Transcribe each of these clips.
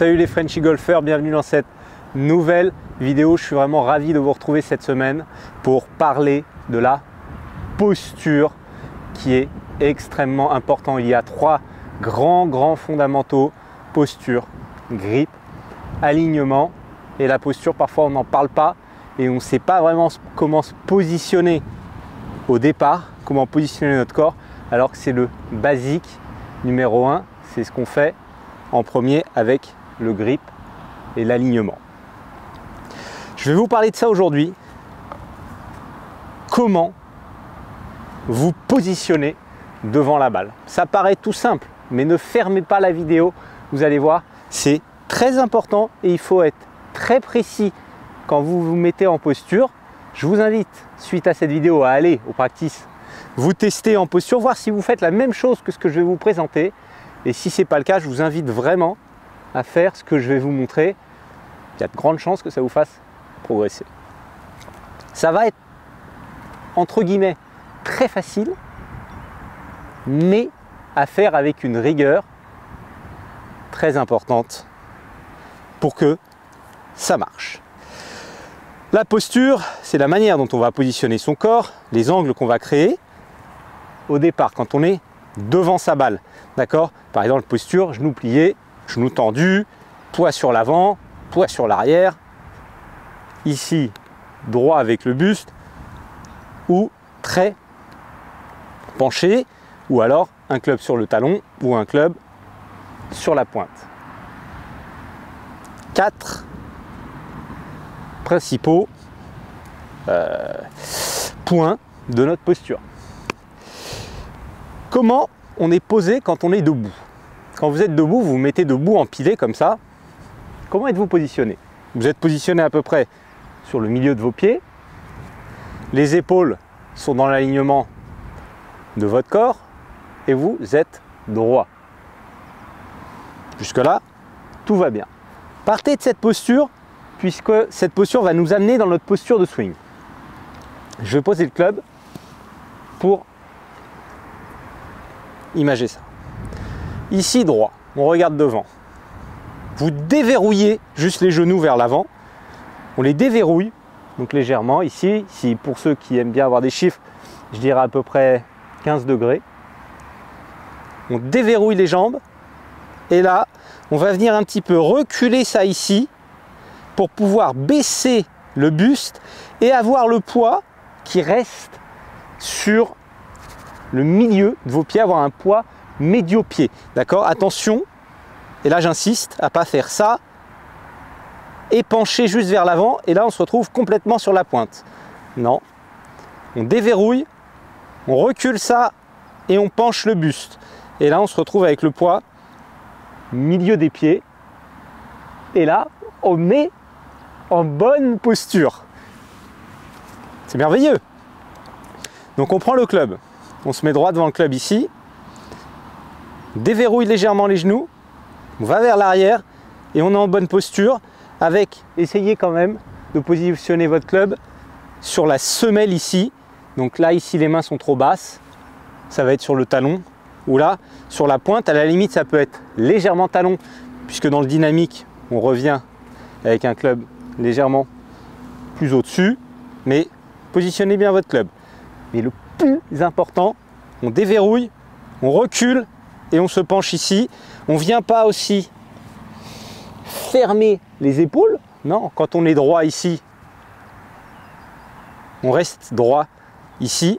Salut les Frenchy golfeurs, bienvenue dans cette nouvelle vidéo. Je suis vraiment ravi de vous retrouver cette semaine pour parler de la posture qui est extrêmement important. Il y a trois grands fondamentaux: posture, grip, alignement. Et la posture, parfois on n'en parle pas et on ne sait pas vraiment comment se positionner au départ, comment positionner notre corps, alors que c'est le basique numéro 1. C'est ce qu'on fait en premier avec le grip et l'alignement. Je vais vous parler de ça aujourd'hui. Comment vous positionner devant la balle. Ça paraît tout simple, mais ne fermez pas la vidéo. Vous allez voir, c'est très important et il faut être très précis quand vous vous mettez en posture. Je vous invite, suite à cette vidéo, à aller au practice, vous tester en posture, voir si vous faites la même chose que ce que je vais vous présenter. Et si ce n'est pas le cas, je vous invite vraiment à faire ce que je vais vous montrer. Il y a de grandes chances que ça vous fasse progresser. Ça va être, entre guillemets, très facile, mais à faire avec une rigueur très importante pour que ça marche. La posture, c'est la manière dont on va positionner son corps, les angles qu'on va créer au départ quand on est devant sa balle. D'accord? Par exemple, posture, genoux pliés, genoux tendus, poids sur l'avant, poids sur l'arrière. Ici, droit avec le buste ou très penché, ou alors un club sur le talon ou un club sur la pointe. 4 principaux points de notre posture. Comment on est posé quand on est debout? Quand vous êtes debout, vous vous mettez debout empilé comme ça. Comment êtes-vous positionné? Vous êtes positionné à peu près sur le milieu de vos pieds. Les épaules sont dans l'alignement de votre corps et vous êtes droit. Jusque-là, tout va bien. Partez de cette posture, puisque cette posture va nous amener dans notre posture de swing. Je vais poser le club pour imager ça. Ici, droit, on regarde devant. Vous déverrouillez juste les genoux vers l'avant. On les déverrouille, donc légèrement. Ici, pour ceux qui aiment bien avoir des chiffres, je dirais à peu près 15 degrés. On déverrouille les jambes. Et là, on va venir un petit peu reculer ça ici pour pouvoir baisser le buste et avoir le poids qui reste sur le milieu de vos pieds, avoir un poids médio-pied. D'accord? Attention, et là j'insiste à ne pas faire ça et pencher juste vers l'avant et là on se retrouve complètement sur la pointe. Non, on déverrouille, on recule ça et on penche le buste. Et là on se retrouve avec le poids milieu des pieds et là on met en bonne posture. C'est merveilleux. Donc on prend le club, on se met droit devant le club ici, déverrouille légèrement les genoux, on va vers l'arrière et on est en bonne posture avec, essayez quand même de positionner votre club sur la semelle ici. Donc là ici les mains sont trop basses, ça va être sur le talon, ou là sur la pointe. À la limite ça peut être légèrement talon, puisque dans le dynamique on revient avec un club légèrement plus au-dessus, mais positionnez bien votre club. Mais le plus important, on déverrouille, on recule et on se penche ici. On ne vient pas aussi fermer les épaules. Non, quand on est droit ici, on reste droit ici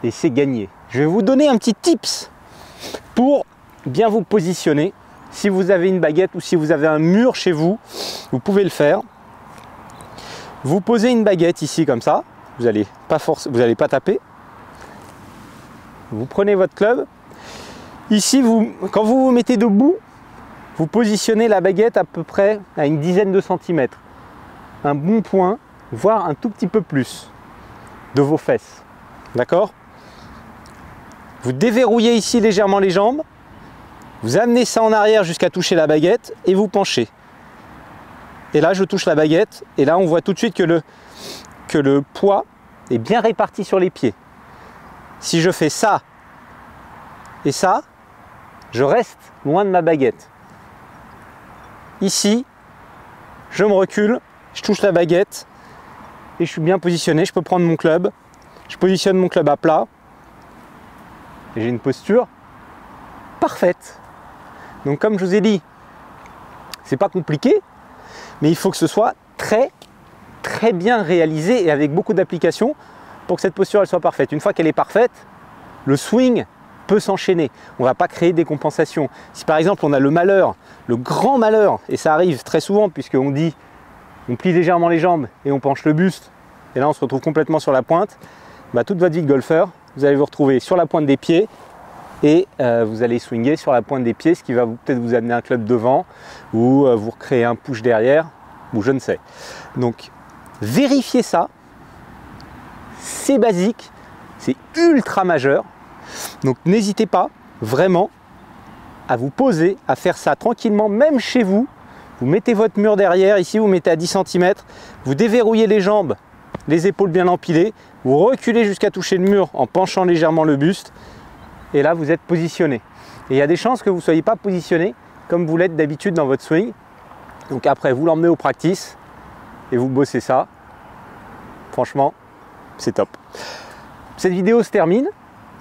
et c'est gagné. Je vais vous donner un petit tips pour bien vous positionner. Si vous avez une baguette ou si vous avez un mur chez vous, vous pouvez le faire. Vous posez une baguette ici comme ça, vous n'allez pas taper. Vous prenez votre club. Ici, quand vous vous mettez debout, vous positionnez la baguette à peu près à une dizaine de centimètres. Un bon point, voire un tout petit peu plus de vos fesses. D'accord? Vous déverrouillez ici légèrement les jambes. Vous amenez ça en arrière jusqu'à toucher la baguette et vous penchez. Et là, je touche la baguette et là, on voit tout de suite que le poids est bien réparti sur les pieds. Si je fais ça et ça, je reste loin de ma baguette. ici, je me recule, je touche la baguette et je suis bien positionné. Je peux prendre mon club, je positionne mon club à plat et j'ai une posture parfaite. Donc comme je vous ai dit, c'est pas compliqué, mais il faut que ce soit très bien réalisé et avec beaucoup d'application pour que cette posture elle soit parfaite. Une fois qu'elle est parfaite, le swing peut s'enchaîner. On ne va pas créer des compensations. Si par exemple on a le malheur, le grand malheur, et ça arrive très souvent puisqu'on dit on plie légèrement les jambes et on penche le buste, et là on se retrouve complètement sur la pointe, bah, toute votre vie de golfeur, vous allez vous retrouver sur la pointe des pieds et vous allez swinger sur la pointe des pieds, ce qui va peut-être vous amener un club devant ou vous recréer un push derrière, ou je ne sais. Donc vérifiez ça, c'est basique, c'est ultra majeur. Donc n'hésitez pas vraiment à vous poser, à faire ça tranquillement, même chez vous. Vous mettez votre mur derrière, ici vous mettez à 10 cm, vous déverrouillez les jambes, les épaules bien empilées, vous reculez jusqu'à toucher le mur en penchant légèrement le buste, et là vous êtes positionné. Et il y a des chances que vous ne soyez pas positionné comme vous l'êtes d'habitude dans votre swing. Donc après vous l'emmenez au practice et vous bossez ça. Franchement, c'est top. Cette vidéo se termine.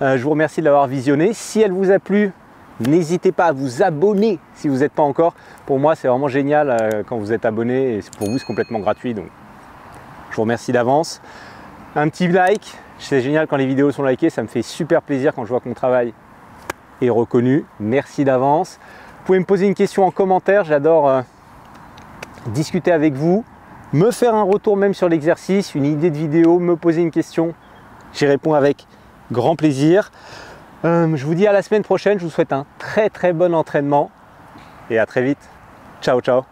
Je vous remercie de l'avoir visionnée. Si elle vous a plu, n'hésitez pas à vous abonner si vous n'êtes pas encore. Pour moi, c'est vraiment génial quand vous êtes abonné. Et pour vous, c'est complètement gratuit. Donc, je vous remercie d'avance. Un petit like. C'est génial quand les vidéos sont likées. Ça me fait super plaisir quand je vois que mon travail est reconnu. Merci d'avance. Vous pouvez me poser une question en commentaire. J'adore discuter avec vous. Me faire un retour même sur l'exercice, une idée de vidéo, me poser une question. J'y réponds avec grand plaisir. Je vous dis à la semaine prochaine. Je vous souhaite un très bon entraînement et à très vite. Ciao, ciao.